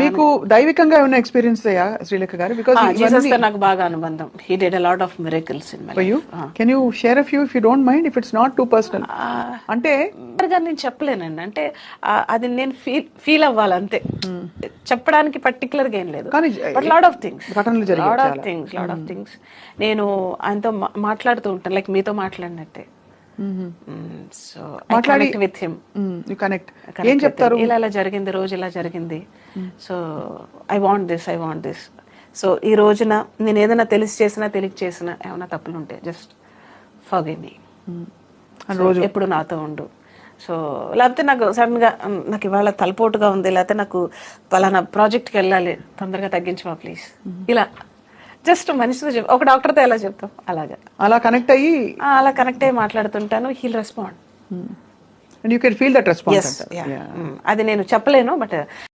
మీకు దైవికంగా ఏమైనా ఎక్స్పీరియన్స్ అయ్యా శ్రీలేఖ గారు? బికాజ్ జీసస్ తో నాకు బాగా అనుబంధం. He did a lot of miracles in my life. Can you share a few if you don't mind, if it's not too personal? అంటే నేను చెప్పలేనండి, అంటే అది నేను ఫీల్ అవ్వాలి అంతే. చెప్పడానికి పర్టికులర్ గా ఏం లేదు. బట్ లాట్ ఆఫ్ థింగ్స్ నేను ఆయనతో మాట్లాడుతూ ఉంటాను, లైక్ మీతో మాట్లాడినట్టే. సో మాట్లాడి విత్ హిమ్, యు కనెక్ట్. ఏం చెప్తారు? ఇలా జరిగింది, రోజు ఇలా జరిగింది, so I want this. So ఈ రోజున నేను ఏదైనా తెలిసి చేసినా తెలియక చేసినా ఏమైనా తప్పులు ఉంటే జస్ట్ ఫర్గివ్ మీ, ఎప్పుడు నాతో ఉండు. సో లేకపోతే నాకు సడన్ గా నాకు ఇవాళ తలపోటుగా ఉంది, లేకపోతే నాకు పలానా ప్రాజెక్ట్కి వెళ్ళాలి, తొందరగా తగ్గించమా ప్లీజ్, ఇలా జస్ట్ మనిషితో ఒక డాక్టర్తో ఎలా చెప్తాం అలా కనెక్ట్ అయ్యి మాట్లాడుతుంటాను. He'll respond. And you can feel that response. అది నేను చెప్పలేను, బట్